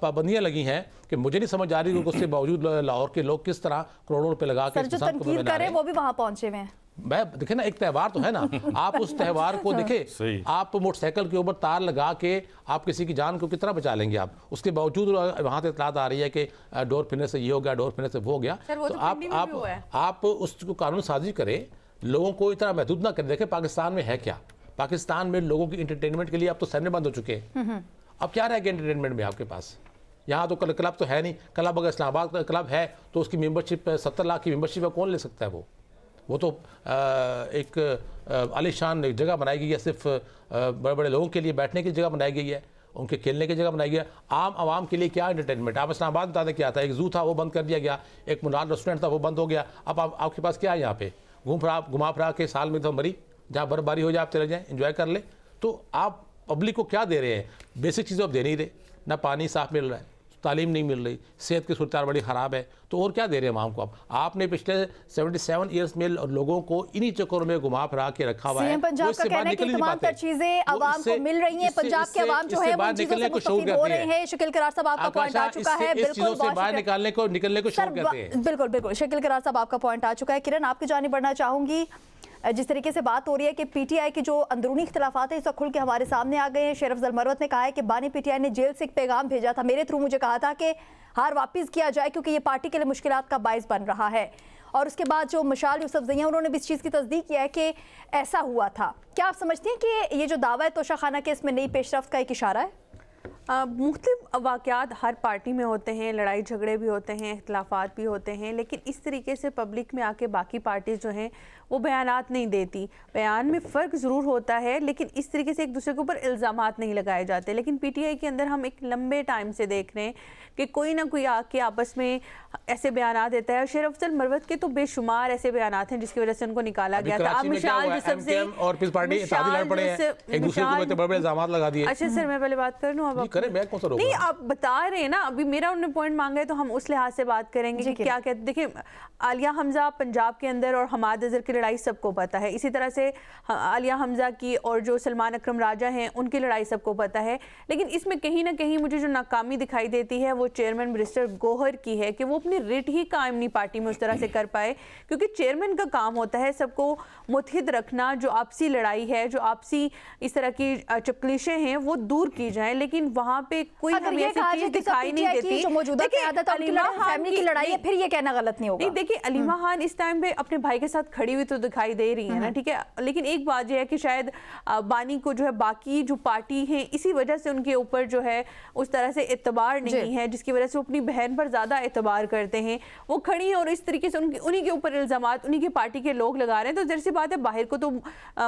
पाबंदियां लगी हैं कि मुझे नहीं समझ आ रही कि उसके बावजूद लाहौर के लोग किस तरह करोड़ों रुपए लगा के जो तनकीद करें वो भी वहां पहुंचे हुए हैं। मैं देखे ना, एक त्यौहार तो है ना, आप उस त्यौहार को देखे, आप मोटरसाइकिल के ऊपर तार लगा के आप किसी की जान को कितना बचा लेंगे आप? उसके बावजूद वहां से इत्तलात आ रही है कि डोर फिरने से ये हो गया, डोर फिरने से वो हो गया। तो आप उसको कानून साजी करें, लोगों को इतना महदूद ना करें। देखें पाकिस्तान में है क्या, पाकिस्तान में लोगों की इंटरटेनमेंट के लिए अब तो सैन्य बंद हो चुके हैं। अब क्या रह गया इंटरटेनमेंट में आपके पास? यहाँ तो क्लब तो है नहीं। क्लब अगर इस्लामाबाद का क्लब है तो उसकी मेंबरशिप 70 लाख की मेंबरशिप है, कौन ले सकता है? वो तो एक आलीशान जगह बनाई गई है, सिर्फ बड़े बड़े लोगों के लिए बैठने की जगह बनाई गई है, उनके खेलने की जगह बनाई गई है। आम आवाम के लिए क्या इंटरटेनमेंट? आप इस्लामाबाद बता दें क्या था? एक जू था वो बंद कर दिया गया, एक मुनार रेस्टोरेंट था वो बंद हो गया। अब आपके पास क्या है? यहाँ पे घुमा फिरा के साल में तो मरी, जहाँ बर्फबारी हो जाए आप चले जाएँ, एंजॉय कर ले। तो आप पब्लिक को क्या दे रहे हैं? बेसिक चीज़ें आप दे नहीं रहे, ना पानी साफ मिल रहा है, तालीम नहीं मिल रही, सेहत की सूरत बड़ी ख़राब है, तो और क्या दे रहे हैं हम को? आपने पिछले 77 ईयर्स में लोगों को इन्हीं चक्करों में घुमा फिरा के रखा हुआ है। सीएम पंजाब का कहना है कि तमाम तर चीजें आवाम को मिल रही हैं, पंजाब के आवाम जो है वो इन चीजों से मुस्तफीद हो रहे हैं। शकील करार साहब आपका पॉइंट आ चुका है, बिल्कुल बाहर निकलने को शौक कहते हैं। बिल्कुल बिल्कुल शकील करार साहब आपका पॉइंट आ चुका है। किरण, आपकी जानिब बढ़ना चाहूंगी। जिस तरीके से बात हो रही है कि पीटीआई की जो अंदरूनी इख्तिलाफात है इस वक्त खुल के हमारे सामने आ गए हैं। शेर अफजल मरवत ने कहा है कि बानी पीटीआई ने जेल से एक पैगाम भेजा था, मेरे थ्रू मुझे कहा था कि हार वापस किया जाए क्योंकि ये पार्टी के लिए मुश्किलात का बाइस बन रहा है। और उसके बाद जो मशाल यूसुफजई हैं उन्होंने भी इस चीज़ की तस्दीक किया है कि ऐसा हुआ था। क्या आप समझते हैं कि ये जो दावा है तोशाखाना के इसमें नई पेशरफ्त का एक इशारा है? मुख्तलिफ वाक़यात हर पार्टी में होते हैं, लड़ाई झगड़े भी होते हैं, इख्तिलाफात भी होते हैं, लेकिन इस तरीके से पब्लिक में आके बाकी पार्टीज जो हैं वो बयानात नहीं देती। बयान में फ़र्क ज़रूर होता है लेकिन इस तरीके से एक दूसरे के ऊपर इल्ज़ामात नहीं लगाए जाते। लेकिन पीटीआई के अंदर हम एक लंबे टाइम से देख रहे हैं कि कोई ना कोई आके आपस में ऐसे बयानात देता है। और शेर अफजल मरवत के तो बेशुमार ऐसे बयानात हैं जिसकी वजह से उनको निकाला गया था। अब मिसाल यूसुफजई और पीस पार्टी इत्तेहादी लड़ पड़े हैं, एक दूसरे के ऊपर बड़े इल्ज़ामात लगा दिए। अच्छा सर, मैं पहले बात कर लूं। अब करें, मैं कौन सा रोक रहा हूं? नहीं, आप बता रहे हैं ना, अभी मेरा उन्होंने पॉइंट मांगा है तो हम उस लिहाज से बात करेंगे कि क्या कहते। देखिए, आलिया हमजा पंजाब के अंदर और हमाद अजहर की लड़ाई सबको पता है, इसी तरह से आलिया हमजा की और जो सलमान अकरम राजा हैं उनकी लड़ाई सबको पता है। लेकिन इसमें कहीं ना कहीं मुझे जो नाकामी दिखाई देती है वो चेयरमैन बैरिस्टर गोहर की है कि वो अपनी रिट ही कायम नहीं पार्टी में उस तरह से कर पाए, क्योंकि चेयरमैन का काम होता है सबको मुत्हिद रखना, जो आपसी लड़ाई है, जो आपसी इस तरह की चकलिशें हैं वो दूर की जाए। लेकिन वहाँ पे कोई हमें ऐसी चीज दिखाई नहीं देती। जो मौजूदा क़यादत है, अलीमा फैमिली की लड़ाई है, फिर ये कहना गलत नहीं होगा। नहीं, देखिए अलीमा खान इस टाइम पे अपने भाई के साथ खड़ी हुई तो दिखाई दे रही है ना, ठीक है। लेकिन एक बात यह है कि शायद बानी को जो है बाकी जो पार्टी है इसी वजह से उनके ऊपर जो है उस तरह से एतबार नहीं है, जिसकी वजह से वो अपनी बहन पर ज्यादा एतबार करते हैं। वो खड़ी है और इस तरीके से उन्हीं के ऊपर इल्जामात उन्हीं की पार्टी के लोग लगा रहे हैं। तो जैसी बात है, बाहर को तो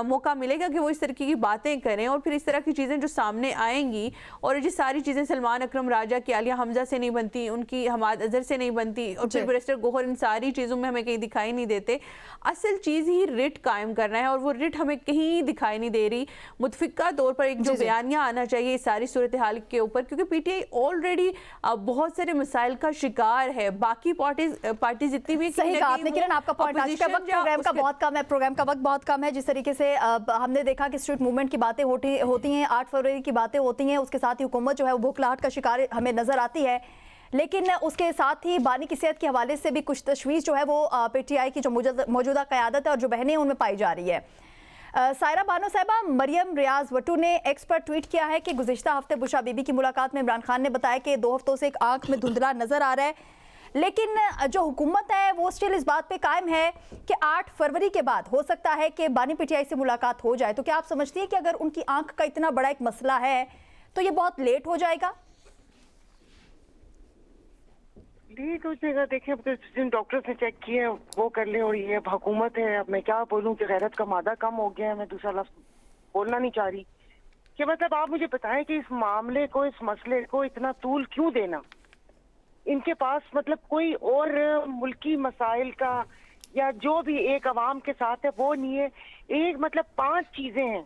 मौका मिलेगा कि वो इस तरीके की बातें करें और फिर इस तरह की चीजें जो सामने आएंगी, और ये सारी चीजें सलमान अकरम राजा की आलिया हमजा से नहीं बनती, उनकी हमाद अजहर से नहीं बनती, और फिर बैरिस्टर गोहर, इन सारी चीज़ों में हमें कहीं दिखाई नहीं देते। असल चीज़ ही रिट कायम करना है और वो रिट हमें कहीं दिखाई नहीं दे रही। मुतफिका तौर पर एक जो बयानिया आना चाहिए इस सारी सूरत हाल के ऊपर, क्योंकि पीटीआई ऑलरेडी बहुत सारे मसाइल का शिकार है। बाकी पार्टीज जितनी भी सही कहा आपने किरण, आपका पॉइंट आज का वक्त प्रोग्राम का बहुत कम है, प्रोग्राम का वक्त बहुत कम है। जिस तरीके से हमने देखा कि स्ट्रीट मूवमेंट की बातें होती हैं, 8 फरवरी की बातें होती हैं, उसके साथ ही हुकूमत जो है वो भूखलाहट का शिकार हमें नजर आती है। लेकिन उसके साथ ही बानी की सेहत के हवाले से भी कुछ तशवीश जो है वो पीटीआई की जो मौजूदा क़यादत है और जो बहनें उनमें पाई जा रही है। सायरा बानो साहिबा, मरियम रियाज वटू ने एक्स पर ट्वीट किया है कि गुज़िश्ता हफ्ते बुशरा बीबी की मुलाकात में इमरान खान ने बताया कि 2 हफ्तों से एक आंख में धुंधला नजर आ रहा है, लेकिन जो हुकूमत है वो स्टिल इस बात पे कायम है कि 8 फरवरी के बाद हो सकता है कि बानी पीटीआई से मुलाकात हो जाए। तो क्या आप समझती हैं कि अगर उनकी आंख का इतना बड़ा एक मसला है तो ये बहुत लेट हो जाएगा? लेट हो जाएगा। देखिए, जिन डॉक्टर्स ने चेक किए वो कर ले, और ये हुकूमत है, अब मैं क्या बोलूं कि गैरत का मादा कम हो गया है। मैं दूसरा लफ्ज बोलना नहीं चाह रही कि मतलब आप मुझे बताएं कि इस मामले को, इस मसले को इतना तूल क्यों देना? इनके पास मतलब कोई और मुल्की मसाइल का या जो भी एक अवाम के साथ है वो नहीं है। एक मतलब 5 चीजें हैं।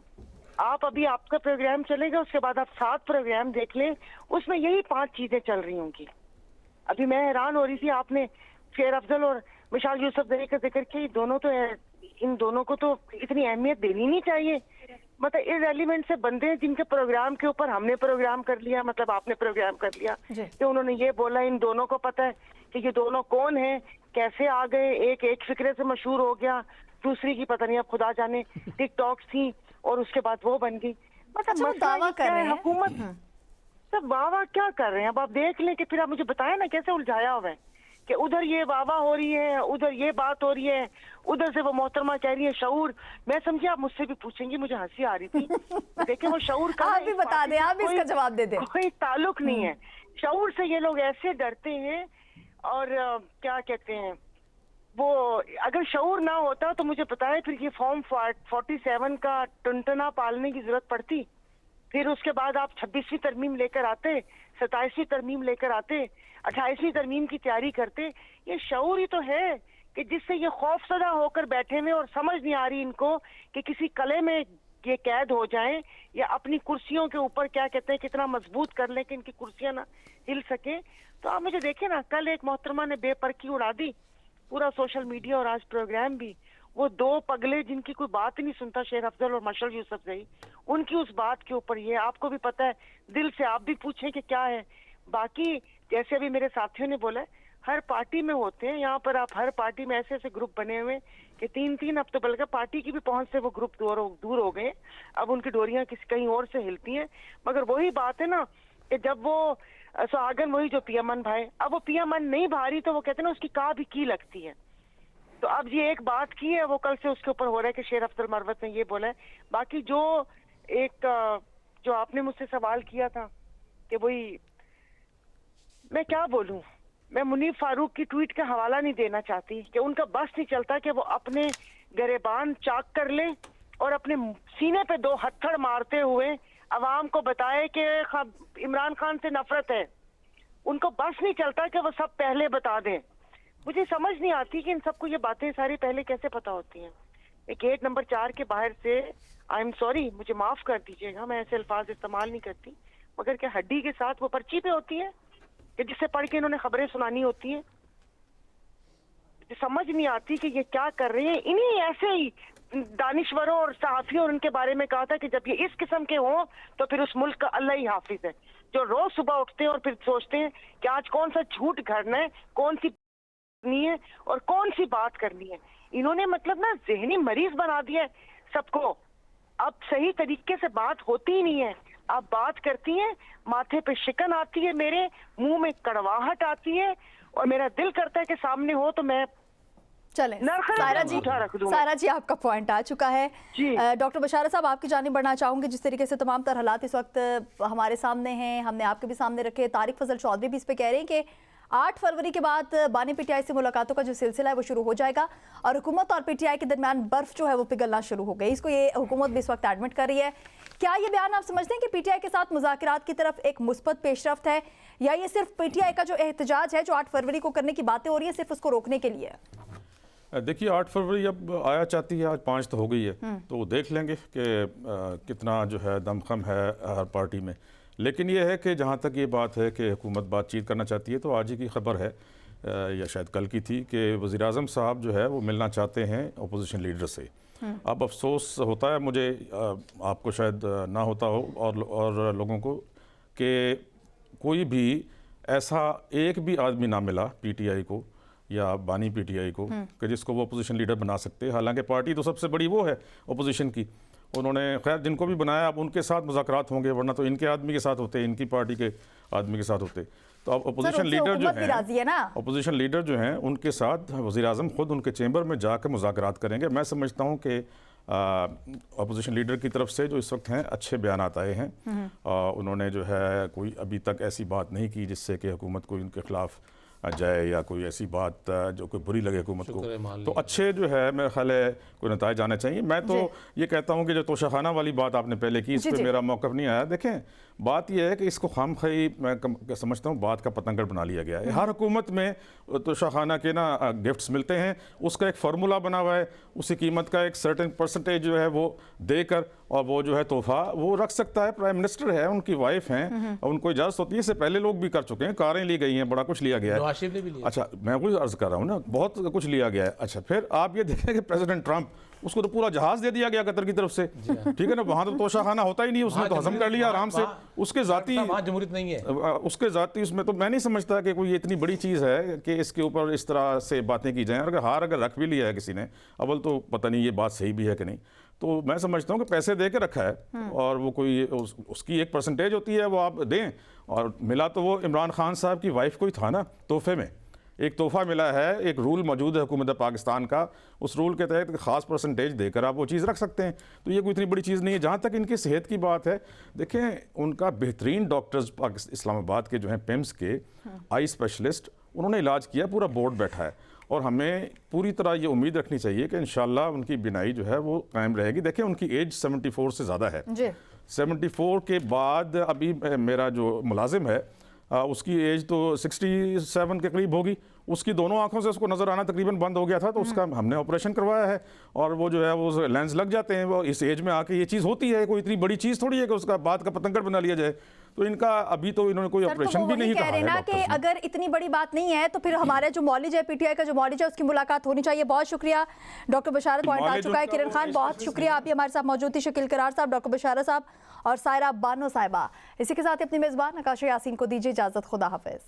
आप अभी आपका प्रोग्राम चलेगा, उसके बाद आप 7 प्रोग्राम देख लें, उसमें यही 5 चीजें चल रही होंगी। अभी मैं हैरान हो रही थी, आपने शेर अफजल और मशाल यूसुफजई का जिक्र किया। दोनों तो इन दोनों को तो इतनी अहमियत देनी नहीं चाहिए। मतलब इररिलेवेंट से बंदे हैं जिनके प्रोग्राम के ऊपर हमने प्रोग्राम कर लिया, मतलब आपने प्रोग्राम कर लिया कि उन्होंने ये बोला। इन दोनों को पता है कि ये दोनों कौन हैं, कैसे आ गए। एक फिक्रे से मशहूर हो गया, दूसरी की पता नहीं, अब खुदा जाने टिकटॉक थी और उसके बाद वो बन गई। मतलब दावा कर रहे हैं हुकूमत सब वाह क्या कर रहे हैं। अब आप देख लें कि फिर आप मुझे बताएं ना कैसे उलझाया हुआ है कि उधर ये वाह हो रही है, उधर ये बात हो रही है, उधर से वो मोहतरमा कह रही है शऊर। मैं समझी आप मुझसे भी पूछेंगी, मुझे हंसी आ रही थी। देखिए वो शऊर का आप भी बता दें, आप भी इसका जवाब दे दें। कोई ताल्लुक नहीं है शऊर से। ये लोग ऐसे डरते हैं और क्या कहते हैं वो, अगर शऊर ना होता तो मुझे बताएं फिर ये फॉर्म 47 का टुनटना पालने की जरूरत पड़ती। फिर उसके बाद आप 26वीं तरमीम लेकर आते, 27वीं तरमीम लेकर आते, 28वीं तरमीम की तैयारी करते। ये शऊर ही तो है कि जिससे ये खौफसदा होकर बैठे हुए और समझ नहीं आ रही इनको कि किसी कले में ये कैद हो जाएं या अपनी कुर्सियों के ऊपर क्या कहते हैं कितना मजबूत कर लें कि इनकी कुर्सियां ना हिल सके। तो आप मुझे देखें ना, कल एक मोहतरमा ने बेपरखी उड़ा दी, पूरा सोशल मीडिया और आज प्रोग्राम भी, वो दो पगले जिनकी कोई बात ही नहीं सुनता, शेर अफजल और मशरफ यूसुफजई, उनकी उस बात के ऊपर ये आपको भी पता है, दिल से आप भी पूछें कि क्या है। बाकी जैसे अभी मेरे साथियों ने बोला, हर पार्टी में होते हैं, यहाँ पर आप हर पार्टी में ऐसे ऐसे ग्रुप बने हुए कि 3-3, अब तो बल्कि पार्टी की भी पहुंच से वो ग्रुप दूर हो गए, अब उनकी डोरियां किसी कहीं और से हिलती हैं। मगर वही बात है ना कि जब वो सुहागन, वही जो पियामन भाई, अब वो पियामन नहीं भारी तो वो कहते हैं ना उसकी का भी की लगती है। तो अब ये एक बात की है, वो कल से उसके ऊपर हो रहा है कि शेर अफजल मरवत ने ये बोला है। बाकी जो जो आपने मुझसे सवाल किया था कि वही, मैं क्या बोलूं, मैं मुनीफ फारूक की ट्वीट का हवाला नहीं देना चाहती कि उनका बस नहीं चलता कि वो अपने गरेबान चाक कर ले और अपने सीने पे 2 हत्थड़ मारते हुए अवाम को बताए कि इमरान खान से नफरत है। उनको बस नहीं चलता कि वो सब पहले बता दें। मुझे समझ नहीं आती कि इन सबको ये बातें सारी पहले कैसे पता होती हैं। गेट नंबर 4 के बाहर से, आई एम सॉरी, मुझे माफ कर दीजिएगा, मैं ऐसे अल्फाज इस्तेमाल नहीं करती, मगर क्या हड्डी के साथ वो पर्ची पे होती है कि जिससे पढ़ के इन्होंने खबरें सुनानी होती हैं? समझ नहीं आती कि ये क्या कर रहे हैं। इन्हीं ऐसे ही दानिश्वरों और सहाफियों और उनके बारे में कहा था कि जब ये इस किस्म के हों तो फिर उस मुल्क का अल्लाह ही हाफिज है, जो रोज सुबह उठते हैं और फिर सोचते हैं कि आज कौन सा झूठ घड़ना है, कौन सी करनी है और कौन सी बात करनी है। इन्होंने मतलब ना जहनी मरीज बना दिया है सबको। अब सही तरीके से बात होती ही नहीं है। आप बात करती हैं, माथे पे शिकन आती है, मेरे मुंह में कड़वाहट आती है और मेरा दिल करता है कि सामने हो तो मैं चलें सायरा जी, सायरा जी आपका पॉइंट आ चुका है। डॉक्टर बशारत साहब, आपकी जानिब बढ़ना चाहूंगी। जिस तरीके से तमाम तर हालात इस वक्त हमारे सामने हैं, हमने आपके भी सामने रखे, तारिक फजल चौधरी भी इस पे कह रहे हैं कि 8 फरवरी के बाद बानी पीटीआई से मुलाकातों का जो सिलसिला है वो शुरू हो जाएगा और हुकूमत और पीटीआई के दरमियान बर्फ जो है वो पिघलना शुरू हो गई। इसको ये हुकूमत भी इस वक्त एडमिट कर रही है। क्या ये बयान आप समझते हैं कि पीटीआई के साथ मुज़ाकरात की तरफ एक मुस्बत पेशरफ्त है, या ये सिर्फ पीटीआई का जो एहतजाज है जो 8 फरवरी को करने की बातें हो रही है सिर्फ उसको रोकने के लिए? देखिए 8 फरवरी अब आया चाहती है, आज 5 तो हो गई है, तो देख लेंगे कि कितना जो है दमखम है हर पार्टी में। लेकिन ये है कि जहाँ तक ये बात है कि हुकूमत बातचीत करना चाहती है, तो आज ही की खबर है या शायद कल की थी कि वज़ीर-ए-आज़म साहब जो है वो मिलना चाहते हैं अपोजिशन लीडर से। अब अफसोस होता है मुझे, आपको शायद ना होता हो और लोगों को, कि कोई भी ऐसा एक भी आदमी ना मिला पीटीआई को या बानी पीटीआई को कि जिसको वो अपोजिशन लीडर बना सकते। हालांकि पार्टी तो सबसे बड़ी वो है अपोजिशन की। उन्होंने खैर जिनको भी बनाया अब उनके साथ मुज़ाकरात होंगे, वरना तो इनके आदमी के साथ होते, इनकी पार्टी के आदमी के साथ होते। तो अब अपोजिशन लीडर जो हैं, अपोजिशन लीडर जो हैं उनके साथ वज़ीर-ए-आज़म खुद उनके चैम्बर में जाकर मुज़ाकरात करेंगे। मैं समझता हूँ कि अपोजिशन लीडर की तरफ से जो इस वक्त हैं अच्छे बयान आए हैं। उन्होंने जो है कोई अभी तक ऐसी बात नहीं की जिससे कि हुकूमत को इनके खिलाफ जाए या कोई ऐसी बात जो कोई बुरी लगे हुकूमत को। तो अच्छे जो है मेरा ख्याल है कोई नताइज आने चाहिए। मैं तो ये कहता हूँ कि जो तोशाखाना वाली बात आपने पहले की, इस पर मेरा मौक़िफ़ नहीं आया। देखें बात यह है कि इसको खामखाई मैं समझता हूँ बात का पतंगड़ बना लिया गया है। हर हुकूमत में तोशाखाना के ना गिफ्ट्स मिलते हैं, उसका एक फार्मूला बना हुआ है, उसी कीमत का एक सर्टेन परसेंटेज जो है वो देकर और वो जो है तोहफा वो रख सकता है। प्राइम मिनिस्टर है, उनकी वाइफ हैं, उनको इजाज़त होती है। इससे पहले लोग भी कर चुके हैं, कारें ली गई हैं, बड़ा कुछ लिया गया है। अच्छा मैं वही अर्ज कर रहा हूँ ना, बहुत कुछ लिया गया है। अच्छा फिर आप ये देखें कि प्रेसिडेंट ट्रंप, उसको तो पूरा जहाज दे दिया गया कतर की तरफ से, ठीक है ना। वहाँ तो तोशाखाना होता ही नहीं, उसने तो हजम कर लिया आराम से। उसके जाती जमहूरियत नहीं है, उसके जाती उसमें तो मैं नहीं समझता कि कोई इतनी बड़ी चीज़ है कि इसके ऊपर इस तरह से बातें की जाएं। अगर रख भी लिया है किसी ने, अव्वल तो पता नहीं ये बात सही भी है कि नहीं। तो मैं समझता हूँ कि पैसे दे के रखा है और वो कोई उसकी एक परसेंटेज होती है, वो आप दें। और मिला तो वो इमरान खान साहब की वाइफ को ही था ना, तोहफे में एक तोहफा मिला है। एक रूल मौजूद है हुकूमत पाकिस्तान का, उस रूल के तहत ख़ास परसेंटेज देकर आप वो चीज़ रख सकते हैं। तो ये कोई इतनी बड़ी चीज़ नहीं है। जहाँ तक इनकी सेहत की बात है, देखें उनका बेहतरीन डॉक्टर्स इस्लामाबाद के जो हैं पेम्स के आई स्पेशलिस्ट, उन्होंने इलाज किया, पूरा बोर्ड बैठा है। और हमें पूरी तरह ये उम्मीद रखनी चाहिए कि इंशाल्लाह उनकी बीनाई जो है वो कायम रहेगी। देखें उनकी एज 74 से ज़्यादा है। 74 के बाद अभी मेरा जो मुलाजिम है उसकी एज तो 67 के करीब होगी। उसकी दोनों आंखों से उसको नज़र आना तकरीबन बंद हो गया था, तो उसका हमने ऑपरेशन करवाया है और वो जो है वो लेंस लग जाते हैं। वो इस एज में आके ये चीज़ होती है, कोई इतनी बड़ी चीज़ थोड़ी है कि उसका बात का पतंगड़ बना लिया जाए। तो इनका अभी तो इन्होंने कोई सर, ऑपरेशन तो भी नहीं कह कहा रहे है ना कि डॉक्टर्स ने। अगर इतनी बड़ी बात नहीं है तो फिर हमारे जो मौलिज है, पीटीआई का जो मौलिज है, उसकी मुलाकात होनी चाहिए। बहुत शुक्रिया डॉक्टर बशारत, पॉइंट आ मौलिज चुका है। उनका किरण वो खान, बहुत शुक्रिया, आप भी हमारे साथ मौजूद थी। शकील करार साहब, डॉक्टर बशारत साहब और सायरा बानो साहिबा। इसी के साथ अपनी मेजबान आकाश यासीन को दीजिए इजाजत। खुदा हाफिज।